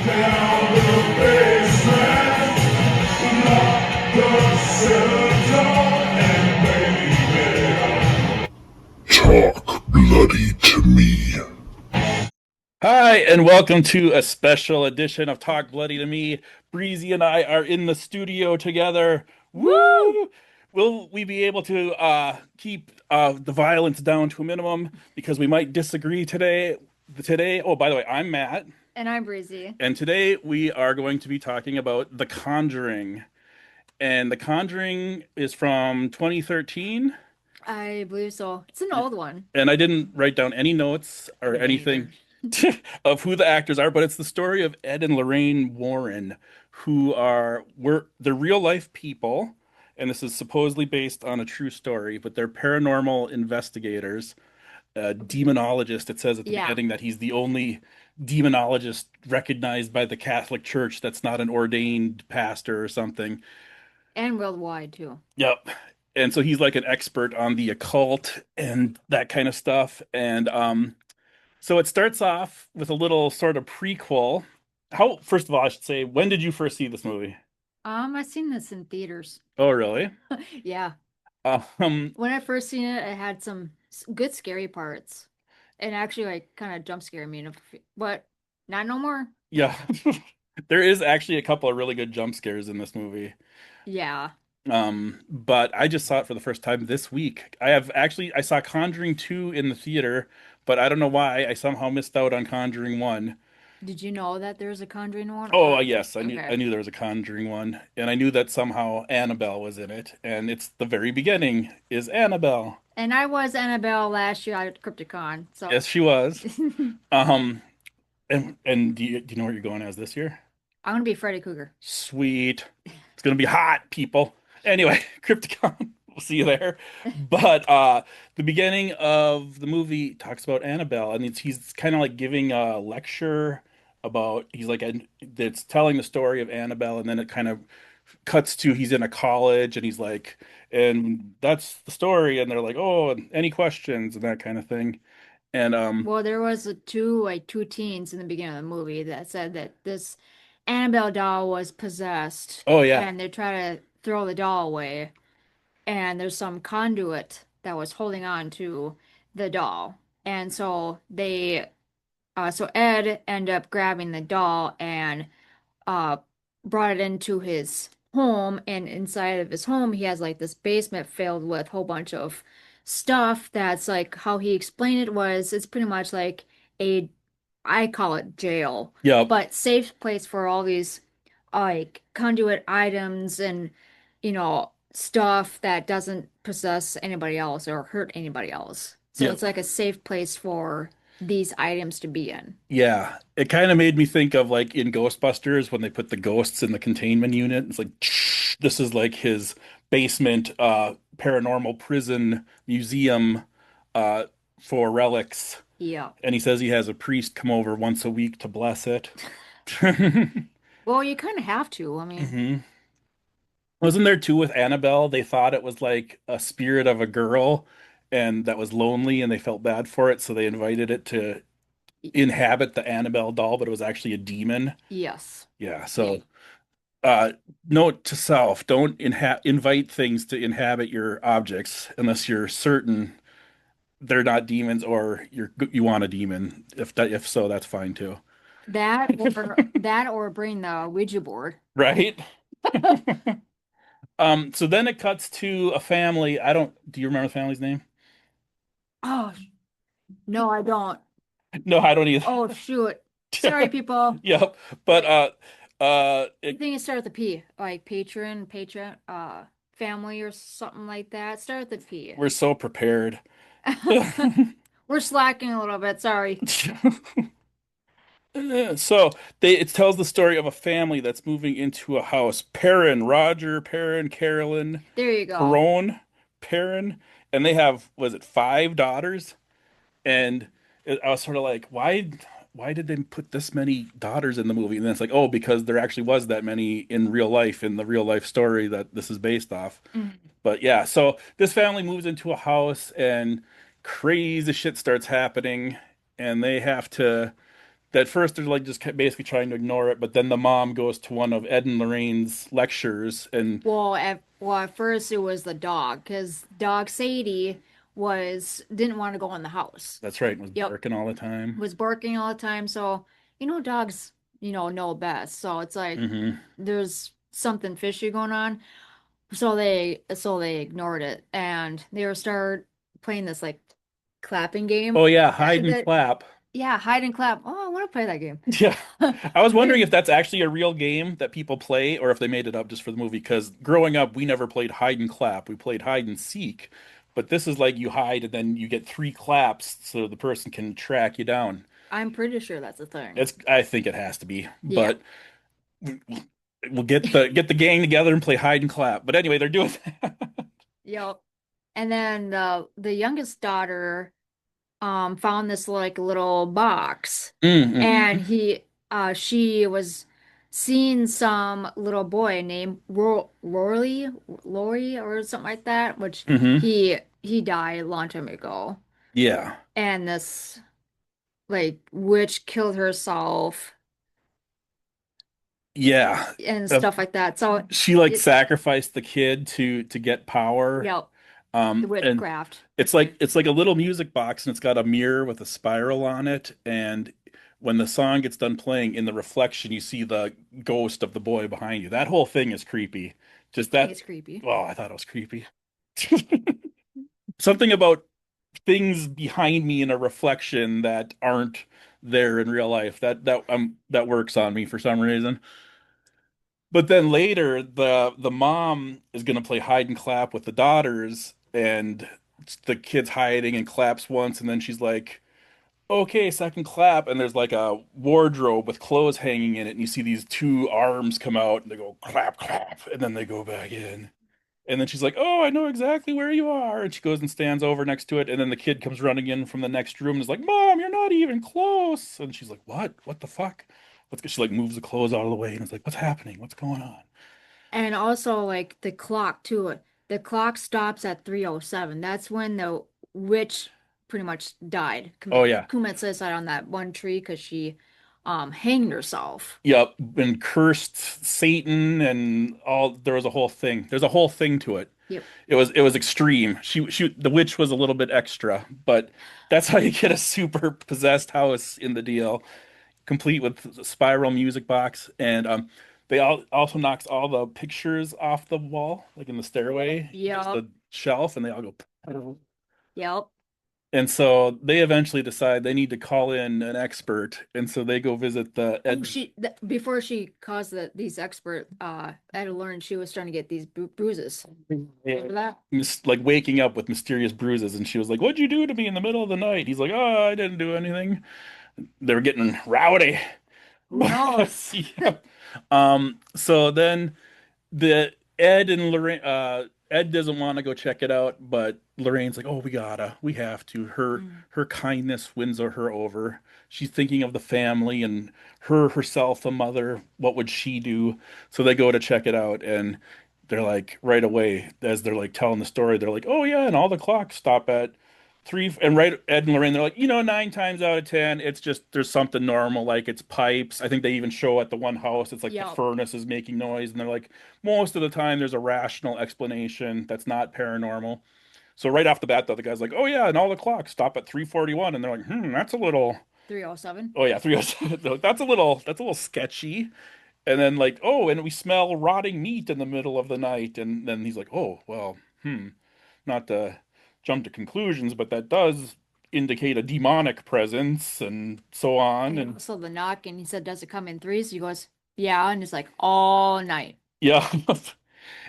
down the basement, lock the cellar door, and baby, talk bloody to me. Hi, and welcome to a special edition of Talk Bloody to Me. Breezy and I are in the studio together. Woo! Woo! Will we be able to keep the violence down to a minimum because we might disagree today? Oh, by the way, I'm Matt, And I'm Brezzy. and today we are going to be talking about The Conjuring. And The Conjuring is from 2013, I believe so. It's an old one. and I didn't write down any notes or Me anything neither. of who the actors are, but it's the story of Ed and Lorraine Warren, who were they're real life people, and this is supposedly based on a true story, but they're paranormal investigators, demonologist. It says at the Yeah, beginning that he's the only demonologist recognized by the Catholic Church that's not an ordained pastor or something. and worldwide too. Yep. And so he's like an expert on the occult and that kind of stuff. And so it starts off with a little sort of prequel. First of all, I should say, when did you first see this movie? I've seen this in theaters. Oh, really? Yeah. Um, When I first seen it, it had some good scary parts. And actually like kind of jump scare me, but not no more. yeah, there is actually a couple of really good jump scares in this movie. Yeah. But I just saw it for the first time this week. I saw Conjuring 2 in the theater, but I don't know why I somehow missed out on Conjuring 1. Did you know that there's a Conjuring one Oh, or yes, I okay. knew there was a Conjuring one, and I knew that somehow Annabelle was in it, and it's the very beginning is Annabelle. And I was Annabelle last year at Crypticon, so Yes, she was. Um, and do you know where you're going as this year? I'm gonna be Freddy Krueger. Sweet. It's gonna be hot, people. Anyway, Crypticon. We'll see you there. But the beginning of the movie talks about Annabelle, and he's kind of like giving a lecture about he's like it's telling the story of Annabelle, and then it kind of cuts to he's in a college, and he's like, and that's the story, and they're like, oh, any questions and that kind of thing. And Well, there was two teens in the beginning of the movie that said that this Annabelle doll was possessed oh yeah, and they try to throw the doll away and there's some conduit that was holding on to the doll. And so Ed ended up grabbing the doll and uh brought it into his home, and inside of his home he has like this basement filled with a whole bunch of stuff that's like how he explained it was it's pretty much like a I call it jail, yep, but safe place for all these like conduit items and stuff that doesn't possess anybody else or hurt anybody else. So yep. it's like a safe place for these items to be in. Yeah, it kind of made me think of like in Ghostbusters when they put the ghosts in the containment unit. It's like this is like his basement paranormal prison museum uh for relics. Yeah. And he says he has a priest come over once a week to bless it. hmm Well, you kind of have to. I mean, Wasn't there too with Annabelle? They thought it was like a spirit of a girl and that was lonely and they felt bad for it, so they invited it to y- inhabit the Annabelle doll, but it was actually a demon. yes. Yeah, Yeah. so uh note to self, don't invite things to inhabit your objects unless you're certain they're not demons or you want a demon. If so, that's fine too. That or bring the Ouija board. Right? So then it cuts to a family. I don't Do you remember the family's name? Oh, no, I don't. No, I don't either. Oh, shoot. Sorry, people. Yep. But Wait, I it, think it started with a P, like patron, family or something like that. Start with the P. we're so prepared. We're slacking a little bit, sorry. So it tells the story of a family that's moving into a house. Perrin, Roger, Perrin, Carolyn, There you go. Perone, Perrin, and they have, was it five daughters? And I was sort of like, why did they put this many daughters in the movie? And then it's like, oh, because there actually was that many in real life in the real life story that this is based off. Mhm. But yeah, so this family moves into a house and crazy shit starts happening, and they have to At first they're like just basically trying to ignore it, but then the mom goes to one of Ed and Lorraine's lectures, and Well, at first it was the dog, because dog Sadie was didn't want to go in the house. that's right, was Yep, barking all the time. was barking all the time. So, dogs, know best. So it's like Hmm. there's something fishy going on. So they ignored it, and they were start playing this like clapping game. Oh yeah, hide and That clap. Yeah, hide and clap. Oh, I want to play that game. Yeah. I was wondering if that's actually a real game that people play or if they made it up just for the movie. Because growing up, we never played hide and clap. We played hide and seek. But this is like you hide and then you get three claps so the person can track you down. I'm pretty sure that's a thing. I think it has to be. Yeah. But we'll get the gang together and play hide and clap. But anyway, they're doing that. Yep. And then the youngest daughter found this like little box, Mm-hmm. and she was seeing some little boy named Rory or something like that, which Mm-hmm. he died a long time ago. Yeah. And this like witch killed herself Yeah. and Uh, stuff like that. So she like it sacrificed the kid to get power. yep, the And witchcraft. it's like a little music box and it's got a mirror with a spiral on it. And when the song gets done playing, in the reflection, you see the ghost of the boy behind you. That whole thing is creepy. Just I think that. it's creepy. Oh, I thought it was creepy. Something about things behind me in a reflection that aren't there in real life. That works on me for some reason. But then later, the mom is gonna play hide and clap with the daughters, and the kid's hiding and claps once, and then she's like, "Okay, second clap," and there's like a wardrobe with clothes hanging in it, and you see these two arms come out, and they go clap, clap, and then they go back in. And then she's like, "Oh, I know exactly where you are," and she goes and stands over next to it, and then the kid comes running in from the next room and is like, "Mom, you're not even close," and she's like, "What? What the fuck?" She like moves the clothes out of the way and is like, "What's happening? What's going on?" And also like the clock too. The clock stops at 3:07. That's when the witch pretty much died. Oh yeah. Committed suicide on that one tree because she hanged herself. Yep, and cursed Satan and all. There was a whole thing. There's a whole thing to it. Yep. It was extreme. The witch was a little bit extra, but that's how you get a super possessed house in the deal, complete with spiral music box, and they all also knocks all the pictures off the wall, like in the stairway, just Yep. the shelf, and they all go. Yep. And so they eventually decide they need to call in an expert, and so they go visit the Oh, Ed. before she caused these expert I had learned she was trying to get these bruises. Remember that? Like waking up with mysterious bruises, and she was like, "What'd you do to me in the middle of the night?" He's like, "Oh, I didn't do anything." They were getting rowdy. Who knows? Yeah. So then the Ed doesn't want to go check it out, but Lorraine's like, "Oh, we have to." Her Mm. her kindness wins her over. She's thinking of the family and her herself, a mother. What would she do? So they go to check it out, and they're like right away as they're like telling the story, they're like, "Oh yeah," and all the clocks stop at three. And right, Ed and Lorraine, they're like, 9 times out of 10, it's just there's something normal, like it's pipes. I think they even show at the one house, it's like the Yep. furnace is making noise, and they're like, most of the time there's a rational explanation that's not paranormal. So right off the bat, though, the guy's like, "Oh yeah," and all the clocks stop at 3:41, and they're like, that's a little. 3:07. Oh yeah, 3:07. That's a little sketchy. And then like, "Oh, and we smell rotting meat in the middle of the night," and then he's like, "Oh well, not to jump to conclusions, but that does indicate a demonic presence," and so on. And And also the knock, and he said, "Does it come in threes?" He goes, "Yeah," and it's like all night. yeah.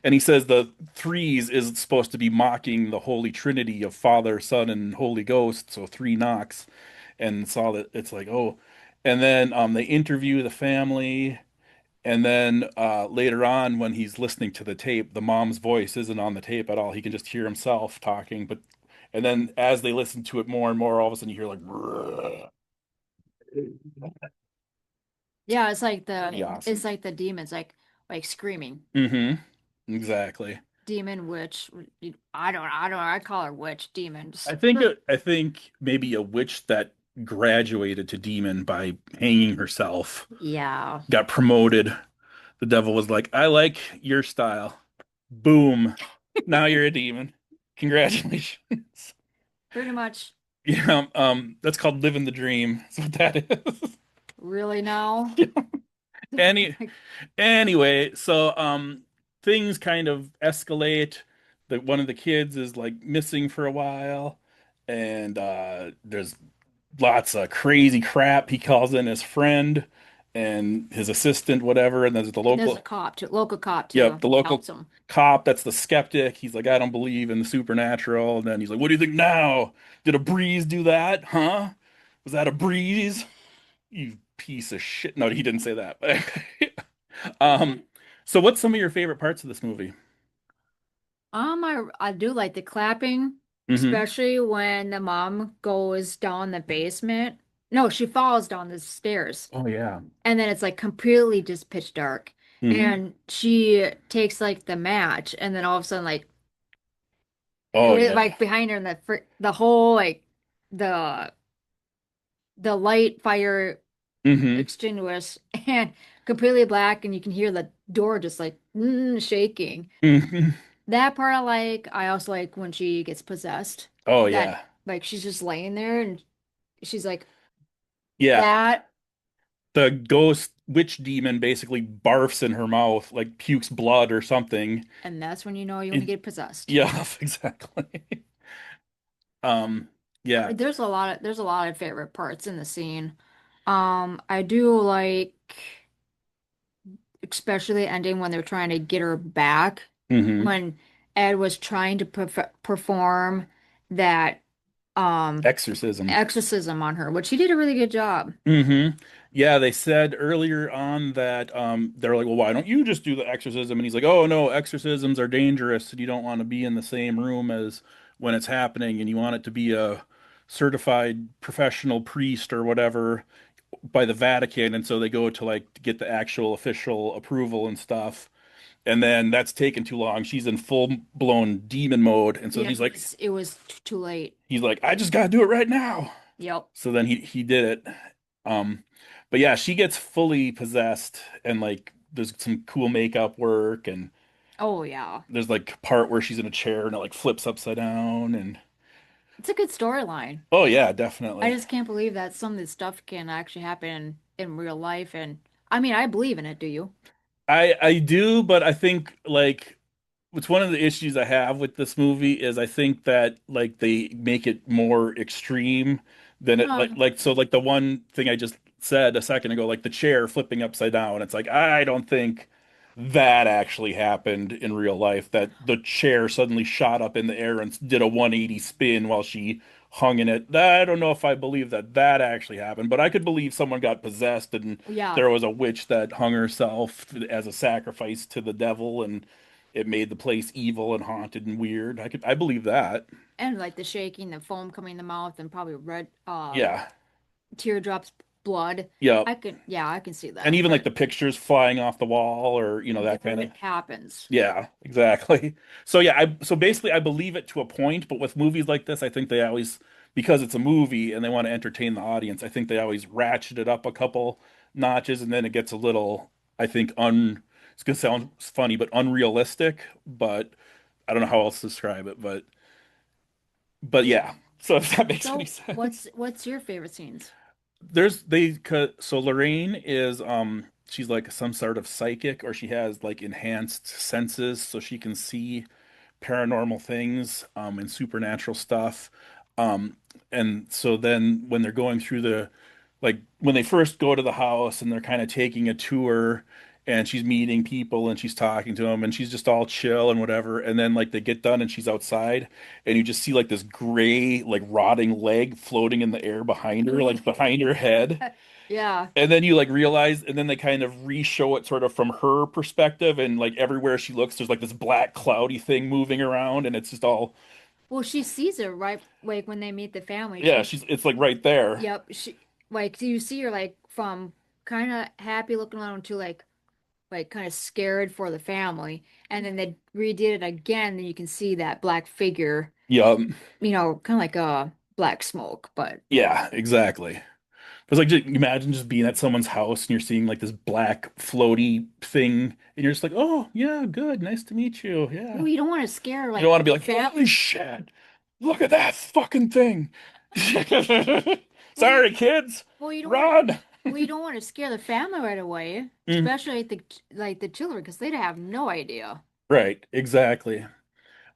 And he says the threes is supposed to be mocking the Holy Trinity of Father, Son, and Holy Ghost, so three knocks. And saw that it's like, oh. And then they interview the family. And then later on, when he's listening to the tape, the mom's voice isn't on the tape at all. He can just hear himself talking. And then as they listen to it more and more, all of a sudden you hear like, "Brrr." Yeah, Pretty it's awesome. like the demons like screaming. Mm-hmm. Exactly. Demon witch. I don't know. I call her witch demons. I think maybe a witch that graduated to demon by hanging herself, Yeah. got promoted. The devil was like, I like your style. Boom. Now you're a demon. Congratulations. Pretty much. Yeah, that's called living the dream. That's what that is. Really now? Any Anyway, so things kind of escalate. The one of the kids is like missing for a while, and there's lots of crazy crap. He calls in his friend and his assistant, whatever, and there's the And there's a local, cop too, local cop yep, too. the local Helps him. cop that's the skeptic. He's like, I don't believe in the supernatural. And then he's like, what do you think now? Did a breeze do that? Huh? Was that a breeze? You piece of shit. No, he didn't say that. Um, so what's some of your favorite parts of this movie? I do like the clapping, Hmm. especially when the mom goes down the basement. No, she falls down the stairs, Oh yeah. and then it's like completely just pitch dark. Hmm. And she takes like the match, and then all of a sudden, Oh yeah. like behind her, and the whole like the the light fire Hmm. extinguished and completely black, and you can hear the door just like shaking. Hmm. That part I like. I also like when she gets possessed. Oh That yeah. like she's just laying there and she's like Yeah. that, The ghost witch demon basically barfs in her mouth, like pukes blood or something. and that's when you know you want to It, get possessed. yeah, exactly. Um, yeah. There's a lot of favorite parts in the scene. I do like especially the ending when they're trying to get her back Hmm. when Ed was trying to perform that um Exorcism. exorcism on her, which he did a really good job. Hmm. Yeah, they said earlier on that they're like, well, why don't you just do the exorcism? And he's like, oh no, exorcisms are dangerous, and you don't want to be in the same room as when it's happening, and you want it to be a certified professional priest or whatever by the Vatican, and so they go to like to get the actual official approval and stuff. And then that's taken too long. She's in full blown demon mode, and so Yeah, it was too late. he's like, I just gotta do it right now. Yep. So then he did it. Um, but yeah, she gets fully possessed and like there's some cool makeup work and Oh yeah. there's like a part where she's in a chair and it like flips upside down and It's a good storyline. oh yeah, I definitely. just can't believe that some of this stuff can actually happen in real life. And I mean, I believe in it, do you? I do, but I think like it's one of the issues I have with this movie is I think that like they make it more extreme than it No. so like the one thing I just said a second ago, like the chair flipping upside down. It's like I don't think that actually happened in real life, that the chair suddenly shot up in the air and did a 180 spin while she hung in it. I don't know if I believe that that actually happened, but I could believe someone got possessed and Yeah. there was a witch that hung herself as a sacrifice to the devil and it made the place evil and haunted and weird. I believe that. And like the shaking, the foam coming in the mouth, and probably red Yeah. teardrops, blood. Yep. Yeah, I can see And that. even like But the pictures flying off the wall or that kind of it happens. yeah, exactly. So yeah, so basically I believe it to a point, but with movies like this, I think they always because it's a movie and they want to entertain the audience, I think they always ratchet it up a couple notches and then it gets a little, I think it's gonna sound funny, but unrealistic, but I don't know how else to describe it, but yeah. So if that makes any So sense. what's your favorite scenes? So Lorraine is she's like some sort of psychic or she has like enhanced senses so she can see paranormal things and supernatural stuff. Um, and so then when they're going through like when they first go to the house and they're kind of taking a tour and she's meeting people and she's talking to them and she's just all chill and whatever. And then like they get done and she's outside and you just see like this gray, like rotting leg floating in the air behind her, like behind her head. Yeah. And then you like realize, and then they kind of re-show it sort of from her perspective, and like everywhere she looks, there's like this black cloudy thing moving around, and it's just all, Well, she sees it right like when they meet the family. yeah, it's like right there. Yep, like you see her like from kind of happy looking around to like kind of scared for the family, and then they redid it again, then you can see that black figure, Yup. kind of like a black smoke, but Yeah, exactly. Because like, just imagine just being at someone's house and you're seeing like this black floaty thing, and you're just like, "Oh, yeah, good, nice to meet you." Yeah, well, you don't want to scare you don't like want to be like, fam. "Holy shit, look at that fucking thing." Well, Sorry, kids, well, you don't want run. well, you don't want to scare the family right away, Mm, especially like the children, because they'd have no idea. right, exactly.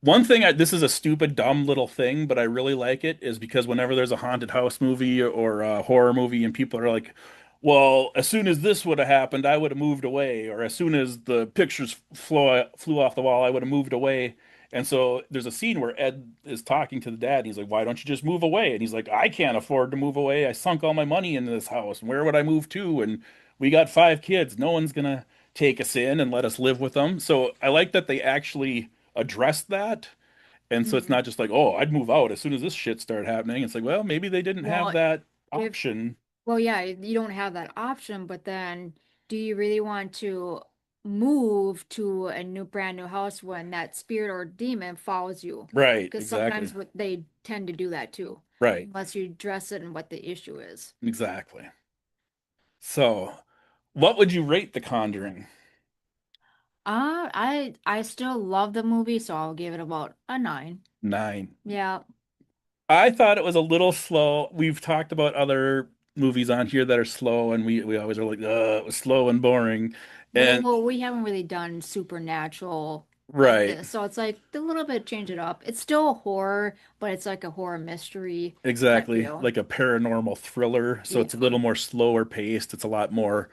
One thing, this is a stupid, dumb little thing, but I really like it, is because whenever there's a haunted house movie or a horror movie and people are like, well, as soon as this would have happened, I would have moved away, or as soon as the pictures flew off the wall, I would have moved away. And so there's a scene where Ed is talking to the dad, and he's like, why don't you just move away? And he's like, I can't afford to move away. I sunk all my money into this house, and where would I move to? And we got 5 kids. No one's gonna take us in and let us live with them. So I like that they actually addressed that. And so it's Mhm. not just like, oh, I'd move out as soon as this shit started happening. It's like, well, maybe they didn't have Well, that if option. well, yeah, you don't have that option, but then do you really want to move to a brand new house when that spirit or demon follows you? Right, Because exactly. sometimes they tend to do that too, Right, unless you dress it and what the issue is. exactly. So, what would you rate The Conjuring? I still love the movie, so I'll give it about a 9. 9. Yeah. I thought it was a little slow. We've talked about other movies on here that are slow, and we always are like, it was slow and boring. And Well, we haven't really done supernatural like right, this, so it's like a little bit change it up. It's still a horror, but it's like a horror mystery type exactly, deal. like a paranormal thriller. So it's a Yeah. little more slower paced. It's a lot more,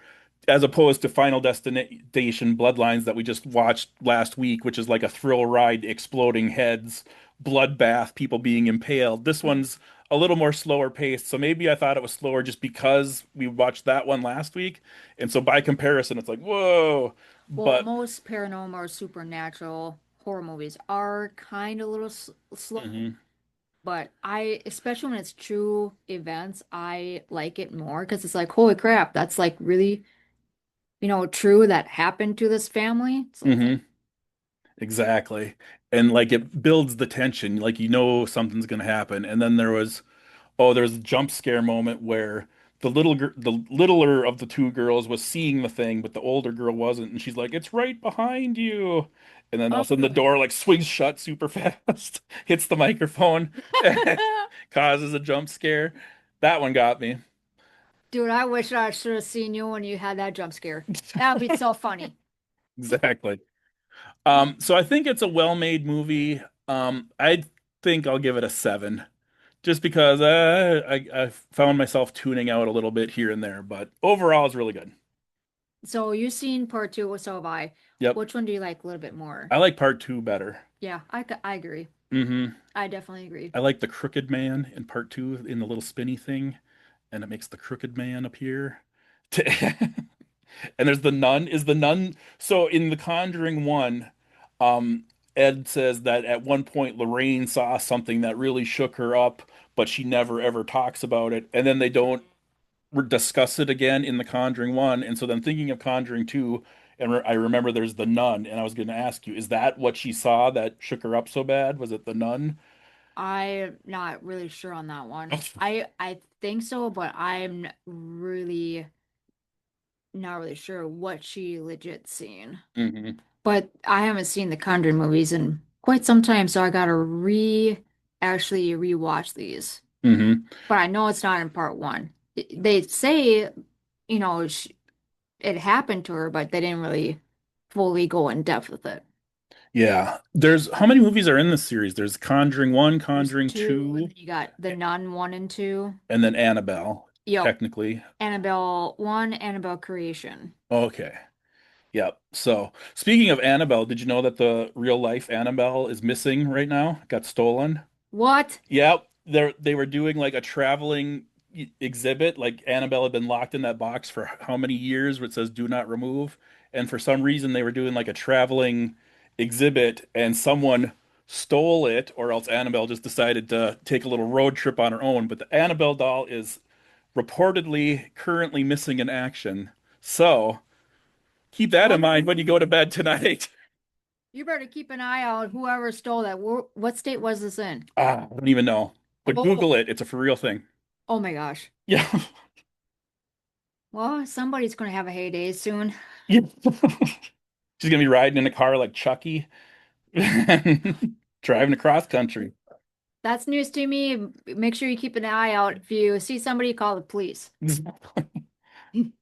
as opposed to Final Destination Bloodlines that we just watched last week, which is like a thrill ride, exploding heads, bloodbath, people being impaled. This one's a little more slower paced. So maybe I thought it was slower just because we watched that one last week. And so by comparison, it's like, whoa. Well, But most paranormal or supernatural horror movies are kind of a little slow, mhm, but especially when it's true events, I like it more because it's like, holy crap, that's like really, true that happened to this family. So it's like, mhm, exactly. And like it builds the tension, like something's gonna happen. And then there's a jump scare moment where the littler of the two girls was seeing the thing, but the older girl wasn't, and she's like, "It's right behind you." And then all oh, of a sudden the really? door like swings shut super fast, hits the microphone, causes a jump scare. That one got me. Dude, I wish I should have seen you when you had that jump scare. That would be so funny. Exactly. So I think it's a well-made movie. I think I'll give it a 7. Just because I found myself tuning out a little bit here and there, but overall it's really good. So you've seen part two, so have I. Yep. Which one do you like a little bit more? I like part 2 better. Yeah, I agree. Hmm. I definitely agree. I like the crooked man in part 2 in the little spinny thing, and it makes the crooked man appear. And there's the nun. Is the nun so in The Conjuring 1, um, Ed says that at one point Lorraine saw something that really shook her up, but she never ever talks about it. And then they don't discuss it again in The Conjuring 1. And so then thinking of Conjuring 2, and I remember there's the nun, and I was going to ask you, is that what she saw that shook her up so bad? Was it the nun? I'm not really sure on that one. I think so, but really not really sure what she legit seen. Hmm. But I haven't seen the Conjuring movies in quite some time, so I gotta actually rewatch these. Hmm. But I know it's not in part one. They say, you know, it happened to her, but they didn't really fully go in depth with it. Yeah. There's how many movies are in this series? There's Conjuring 1, There's Conjuring two, and 2, then you got The Nun 1 and 2. and then Annabelle, Yep. technically. Annabelle 1, Annabelle Creation. Okay. Yep. So, speaking of Annabelle, did you know that the real life Annabelle is missing right now? Got stolen? What? Yep. They were doing like a traveling exhibit. Like Annabelle had been locked in that box for how many years where it says do not remove. And for some reason they were doing like a traveling exhibit and someone stole it, or else Annabelle just decided to take a little road trip on her own. But the Annabelle doll is reportedly currently missing in action. So keep that in What? mind when you go to bed tonight. You better keep an eye out whoever stole that. What state was this in? I don't even know. But Oh, Google it. It's a for real thing. oh my gosh. Yeah. Well, somebody's gonna have a heyday soon. Yeah. She's gonna be riding in a car like Chucky and driving across country. That's news to me. Make sure you keep an eye out. If you see somebody, call the police.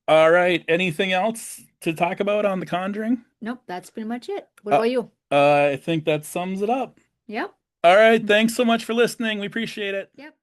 All right. Anything else to talk about on The Conjuring? Nope, that's pretty much it. What Uh, about you? I think that sums it up. Yep. All right. Thanks so much for listening. We appreciate it. Yep.